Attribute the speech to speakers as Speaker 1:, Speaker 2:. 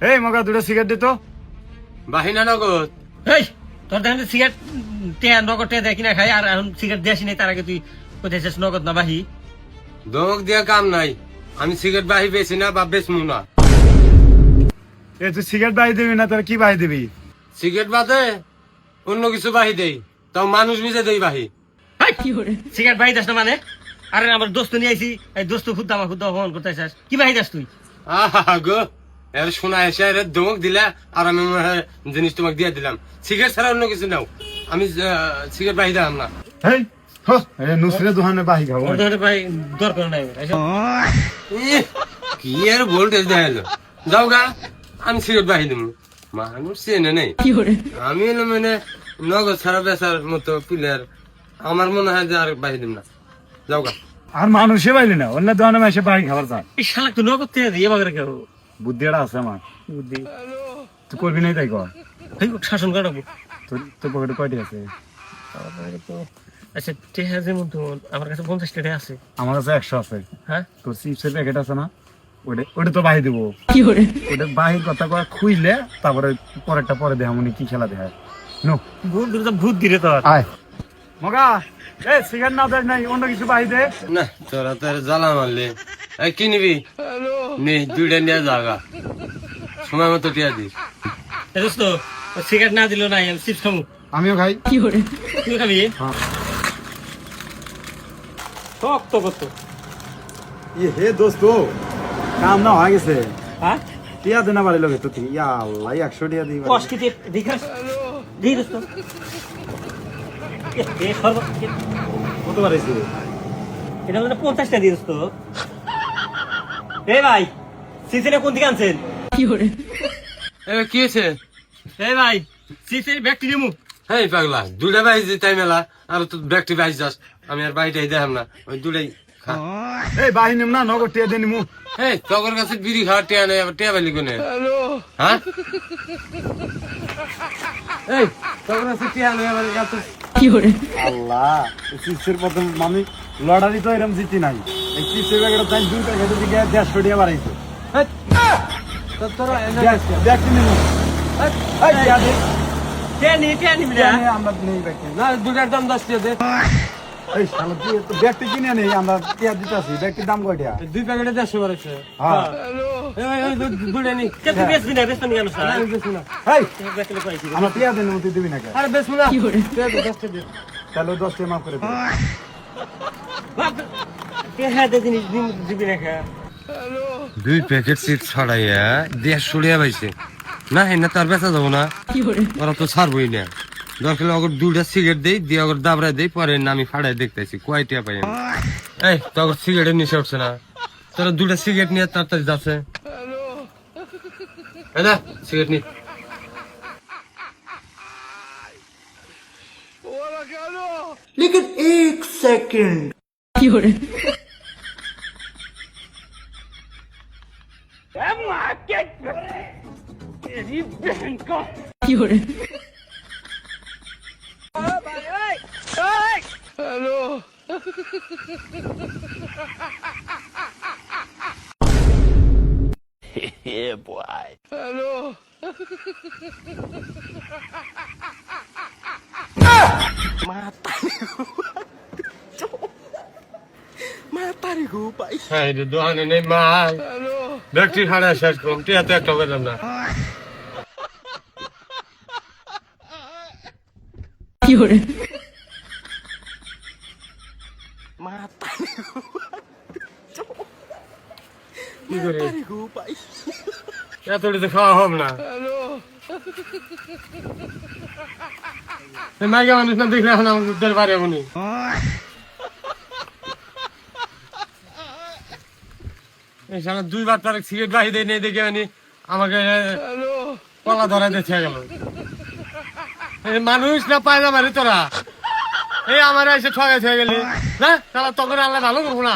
Speaker 1: এই মগা দুটো সিগারেট দে তো।
Speaker 2: বাহিনা নগদ।
Speaker 3: এই তোর দেখেন সিগারেট নগদ টেয়া দেয় কিনা খাই, আর এখন সিগারেট দিয়ে আসি নাই, তার আগে তুই কোথায় শেষ নগদ না বাহি?
Speaker 2: ধমক দিয়া কাম নাই, আমি সিগারেট বাহি বেছি না বা বেচমু না।
Speaker 1: এ তুই সিগারেট বাহি দিবি না, তোর কি বাহি দিবি?
Speaker 2: সিগারেট বাদে অন্য কিছু বাহি দেই, তাও মানুষ মিশে দেই বাহি।
Speaker 3: সিগারেট বাহি দাস না মানে? আরে আমার দোস্ত নিয়ে আইসি, এই দোস্ত খুদ্ আমার খুদ্ অপমান করতে চাস, কি বাহি দাস তুই?
Speaker 2: আহা গো, এর শোনা এসে এর ধমক দিলা আর আমি জিনিস তোমাকে দিয়ে দিলাম। সিগারেট ছাড়া অন্য কিছু নাও, আমি সিগারেট বাহি দিলাম না।
Speaker 1: এই নুসরে দোকানে বাহি খাবো।
Speaker 3: ওর ধরে ভাই দরকার নাই।
Speaker 2: ইহ, কি আর ভোল্টেজ দেখালো। যাও গা, আমি সিগারেট বাহি দিব। মানুষ চেনে নেই, আমি হলো মানে নগদ ছাড়া বেচার মতো প্লেয়ার। আমার মনে হয় যে আর বাহি দিব না। যাও গা।
Speaker 1: আর মানুষে পাইলি না, অন্য দোকানে এসে বাহি খাবার চা।
Speaker 3: এই শালা তুই নগদ টেয়া দিয়ে বাগরে কেউ
Speaker 1: বুদ্ধি একটা আছে আমার,
Speaker 3: বুদ্ধি
Speaker 1: তুই করবি নাই তাই কর।
Speaker 3: এই শাসন কাটাবো।
Speaker 1: তোর পকেটে কয়টি আছে?
Speaker 3: আচ্ছা টেহা যেমন তোর, আমার কাছে 50 টাকা আছে।
Speaker 1: আমার কাছে 100 আছে।
Speaker 3: হ্যাঁ,
Speaker 1: তোর চিপসের প্যাকেট আছে না, ওটা তো বাহি দিবো। ওটা বাহির কথা কয়া খুইলে তারপরে পরেরটা পরে দেখা মনে কি খেলা দেখায়। নো
Speaker 3: ভূত দিলে তোর।
Speaker 1: আয় মগা, এ সিগারেট না দেয় নাই, অন্য কিছু বাহি দে।
Speaker 2: না তোরা তোর জ্বালা মারলে। এই কি নিবি? নে দুইটা নিয়ে যাগা, সময় মতো টিয়া দিস।
Speaker 3: দোস্ত সিগারেট না দিল নাই, আমি চিপস খাবো।
Speaker 1: আমিও খাই।
Speaker 3: তুই খাবি?
Speaker 1: হ্যাঁ।
Speaker 3: শক্ত কত
Speaker 1: হে দোস্ত, কাম না হয়ে গেছে।
Speaker 3: হ্যাঁ,
Speaker 1: টিয়া দেনা বাড়ি লগে তো ইয়া আল্লাহ 100 টিয়া দিই।
Speaker 3: কষ্টিতে দেখাস দিই দোস্ত।
Speaker 1: কত বাড়াইছে?
Speaker 3: এটা মানে 50 টাকা দিয়ে দোস্ত। এই ভাই, সিসিনে কোন দিকে আনছেন?
Speaker 2: এবার কি হয়েছে?
Speaker 3: এই ভাই, সিসির ব্যাগটি নিমু।
Speaker 2: এই পাগলা, দুটা বাহিছি তাই মেলা, আর তো ব্যাগটি বাহিস যাস। আমি আর বাহিটাই দেখাম না, ওই দুটাই খা।
Speaker 1: এই বাহি নিম না, নগদ টিয়া দিয়ে নিমু।
Speaker 2: এই তগর কাছে বিড়ি খাওয়ার টিয়া নেই, আবার টিয়া বালি কোনে? হ্যাঁ, এই তগর কাছে টিয়া নেই, আবার এত
Speaker 1: আল্লাহ, চিপসের প্রথম আমি লটারি তো এরকম জিতি নাই। এই চিপসের প্যাকেট তাই 2 প্যাকেট দিকে 150 টিয়া বাড়াইছে।
Speaker 2: তোরা
Speaker 1: ব্যাগটি নিমু। এই টিয়া দে।
Speaker 3: কে নিবি রে?
Speaker 1: আমরা নেই ব্যাগটি।
Speaker 2: না, দুটার দাম 10 টিয়া দে।
Speaker 1: এই শালা তুই তো ব্যাগটি কিনে নেই, আমরা টিয়া দিতেছি। ব্যাগটির দাম কয় টাকা?
Speaker 2: 2 প্যাকেটে 150 বাড়াইছে।
Speaker 1: হ্যাঁ।
Speaker 2: দুটা নি।
Speaker 3: কে তুই বেচবি না, বেচবি কেন স্যার?
Speaker 2: আমি বেশি না।
Speaker 1: এই
Speaker 3: ব্যাগটা পাইছি।
Speaker 1: আমরা টিয়া দেন, তুই দিবি না কেন?
Speaker 2: আরে বেশি না। টিয়া দে, 10 টিয়া দে।
Speaker 1: তাহলে 10 টিয়া মাফ করে দে।
Speaker 3: কে হ্যাঁ দে জিনিস দিবি না খা।
Speaker 2: 2 প্যাকেট চিপস ছড়াইয়া 150 টিয়া পাইছে। না এনে তার বেচা যাবো না, ওরা তো ছাড়বই না। দরকার অগর 2টা সিগারেট দেই, দিয়ে অগর দাবড়াই দেই, পরে না আমি ফাড়াই দেখতেছি কয় টিয়া পাই আমি। এই তগর সিগারেটের নিচে উঠছে না, তোরা 2টা সিগারেট নিয়ে তাড়াতাড়ি যাচ্ছে। এই না সিগারেট নি।
Speaker 4: लेकिन एक सेकंड
Speaker 2: হ্যাঁ রে দোকানে নেই মাল, ব্যক্তি ফাড়া শেষ করুন, টিয়া তো একটা পেলাম না। কি করি এতটি তো খাওয়া হবে না। মাইকা মানুষ না দেখলে এখন আমার উদ্ধার পারে উনি। এই সামনে 2 বার তার সিগারেট বাহি দেয় নেই দেখে মানে আমাকে কলা ধরা দেখে গেল। মানুষ না পায় না মানে তোরা, এই আমার এসে ঠগাই হয়ে গেলি না, তাহলে তখন আল্লাহ ভালো করবো না।